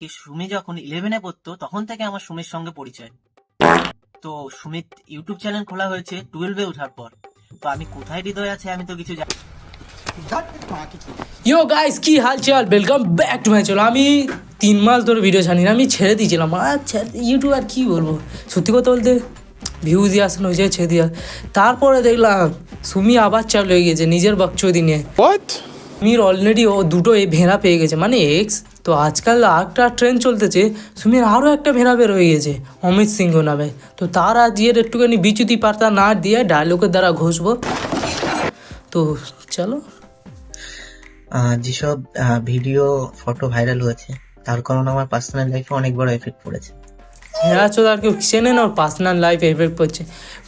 কি সুমি যখন 11-এ পড়তো তখন থেকে আমার সুমির সঙ্গে পরিচয়। তো সুমিত ইউটিউব চ্যানেল খোলা হয়েছে 12-এ ওঠার পর। তো আমি কোথায় হৃদয় আছে আমি তো কিছু জানি। ইয়ো গাইস, কি হাল চাল, welcome back to my channel. আমি 3 মাস ধরে ভিডিও ছাড়ি না, আমি ছেড়ে দিয়েছিলাম। আচ্ছা ইউটিউব আর কী বলবো, সত্যি কথা বলতে ভিউজই আসে না, ওই জায়গায় ছেড়ে দেওয়া। তারপরে দেখলাম সুমি আবার চালু হয়ে গেছে নিজের বকচোদি নিয়ে। সুমির অলরেডি ও দুটো ভেড়া পেয়ে গেছে, মানে এক্স। তো আজকাল একটা ট্রেন্ড চলতেছে, সুমির আরও একটা ভেড়া বের হয়ে গেছে অমিত সিংহ নামে। তো তার আজকের একটুখানি বিচ্যুতি বার্তা না দিয়ে ডায়লগের দ্বারা ঘষবো। তো চলো। যেসব ভিডিও ফটো ভাইরাল হয়েছে তার কারণে আমার পার্সোনাল লাইফে অনেক বড় এফেক্ট পড়েছে। হ্যাঁ চোদ, আর কেউ চেনে না ওর পার্সোনাল লাইফে এফেক্ট পড়ছে।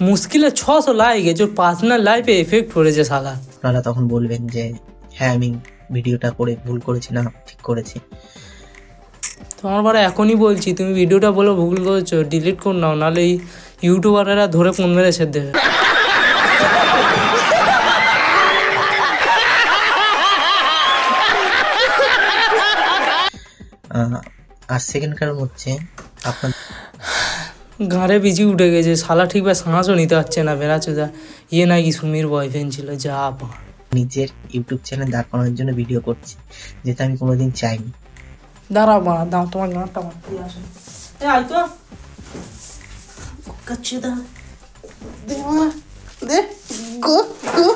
মুশকিলে 600 লাইক গেছে, ওর পার্সোনাল লাইফে এফেক্ট পড়েছে শালা। আপনারা তখন বলবেন যে হ্যাঁ আমি ভিডিওটা করে ভুল করেছি, না ঠিক করেছি। তোমার বারে এখনই বলছি, তুমি ভিডিওটা বলো ভুল করেছো, ডিলিট করে নাও, নাহলে এই ইউটিউবাররা ধরে ফোন মেরে ছেড়ে দেবে। আর সেকেন্ড কারণ হচ্ছে আপনার ঘাড়ে বিজি উঠে গেছে শালা, ঠিকভাবে শ্বাসও নিতে পারছে না। বেড়াচোদা ইয়ে নাকি সুমির বয়ফ্রেন্ড ছিল, যা পা। নিজের ইউটিউব চ্যানেল দাঁড় করানোর জন্য ভিডিও করছি, যেটা আমি কোনোদিন চাইনি। দাঁড়াও বাড়া, দাও তোমার গাঁটটা মারতে আসে। আয় তো কাচ্চুদা, দে মা, দে গো গো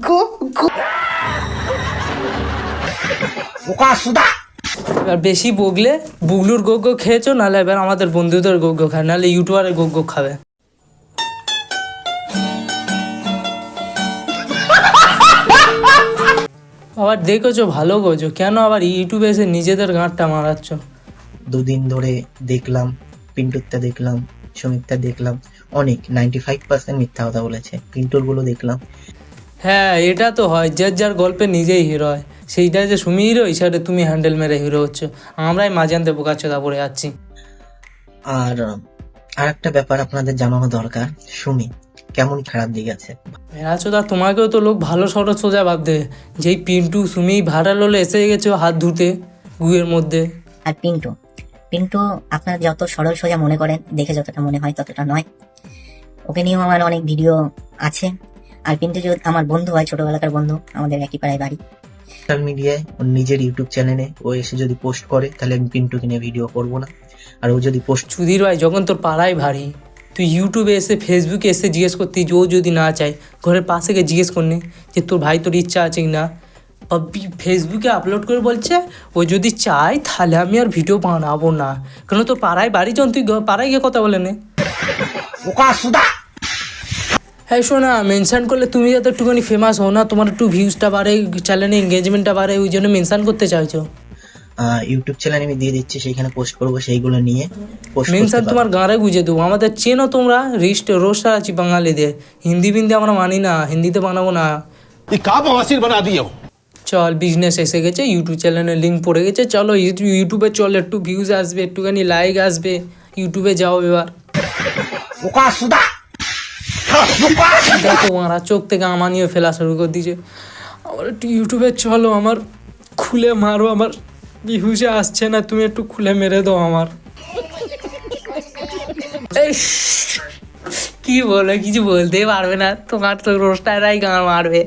গো গো। এবার বেশি বগলে বুগলুর গোগ খেয়েছো, নাহলে এবার আমাদের বন্ধুদের গোগ খায়, নাহলে ইউটিউবারের গোগ খাবে। আবার দেখেছো ভালো গোছো, কেন আবার ইউটিউবে এসে নিজেদের গাঁটটা মারাচ্ছ? দুদিন ধরে দেখলাম, পিন্টুরটা দেখলাম, সুমিতটা দেখলাম, অনেক 95% মিথ্যা কথা বলেছে। পিন্টুর গুলো দেখলাম। হ্যাঁ এটা তো হয়, যার যার গল্পে নিজেই হিরো হয়। সেইটা যে সুমি হিরো, হিসাবে তুমি হ্যান্ডেল মেরে হিরো হচ্ছে, আমরাই মাঝানতে বোকাচোদা পড়ে যাচ্ছি। আর একটা ব্যাপার আপনাদের জানানো দরকার, সুমি কেমন খারাপ দিকে আছে। ভেড়াচোদা তোমাকেও তো লোক ভালো সরো সোজা ভাবতে, যেই পিন্টু সুমি ভাইরাল হলে এসে গেছো হাত ধুতে গুয়ের মধ্যে। আর পিন্টু পিন্টু আপনারা যত সরল সোজা মনে করেন, দেখে যতটা মনে হয় ততটা নয়। ওকে নিয়েও আমার অনেক ভিডিও আছে। আর পিন্টু যদি আমার বন্ধু হয়, ছোটবেলাকার বন্ধু, আমাদের একই পাড়ায় বাড়ি। সোশ্যাল মিডিয়ায় ওর নিজের ইউটিউব চ্যানেলে ও এসে যদি পোস্ট করে, তাহলে আমি পিন্টুকে নিয়ে ভিডিও করবো না। আর ও যদি পোস্ট সুধীর ভাই, যখন তোর পাড়ায় ভারী, তুই ইউটিউবে এসে ফেসবুকে এসে জিজ্ঞেস করতি যে ও যদি না চায়, ঘরের পাশে গিয়ে জিজ্ঞেস করনি যে তোর ভাই তোর ইচ্ছা আছে কি না। ফেসবুকে আপলোড করে বলছে ও যদি চায় তাহলে আমি আর ভিডিও বানাবো না, কারণ তোর পাড়ায় বাড়ি, যখন তুই পাড়ায় গিয়ে কথা বলে নে। হ্যাঁ শোনা, মেনশন করলে তুমি যাতে একটুখানি ফেমাস হও না, তোমার একটু ভিউজটা বাড়ে, চ্যানেলে এঙ্গেজমেন্টটা বাড়ে, ওই জন্য মেনশন করতে চাইছো। ইউটিউব চ্যানেল আমি দিয়ে দিচ্ছি, সেইখানে পোস্ট করবো, সেইগুলো নিয়ে পোস্ট মেনশন তোমার গাঁড়ে গুঁজে দেবো। আমাদের চেনো তোমরা, রোস্টার আছি বাঙালিদের, হিন্দি বিন্দি আমরা মানি না, হিন্দিতে বানাবো না। চল, বিজনেস এসে গেছে, ইউটিউব চ্যানেলের লিঙ্ক পড়ে গেছে, চলো ইউটিউবে চল, একটু ভিউজ আসবে, একটুখানি লাইক আসবে, ইউটিউবে যাও এবার। দেখো মারা চোখ থেকে আমা নিয়ে ফেলা শুরু করে দিয়েছে। আমার একটু ইউটিউবে চলো, আমার খুলে মারো, আমার ভিউজে আসছে না, তুমি একটু খুলে মেরে দাও আমার। কি বলে, কিছু বলতেই পারবে না, তোমার তো রোস্টাররাই গান মারবে।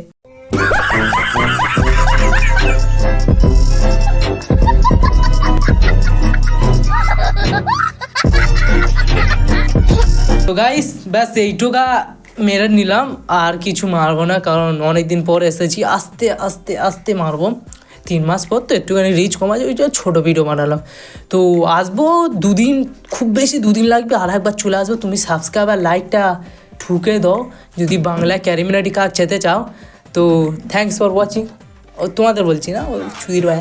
তো গাইস ব্যাস এইটুকা মেরে নিলাম, আর কিছু মারবো না, কারণ অনেকদিন পর এসেছি, আস্তে আস্তে আস্তে মারবো। 3 মাস পর তো একটুখানি রিচ কমা যায়, ওই জন্য ছোটো ভিডিও বানালাম। তো আসবো 2 দিন, খুব বেশি 2 দিন লাগবে, আর একবার চলে আসবো। তুমি সাবস্ক্রাইব আর লাইকটা ঠুকে দাও যদি বাংলায় ক্যারিমিনাটি কাজ যেতে চাও। তো থ্যাংকস ফর ওয়াচিং। ও তোমাদের বলছি না, ও সুধীর ভাই।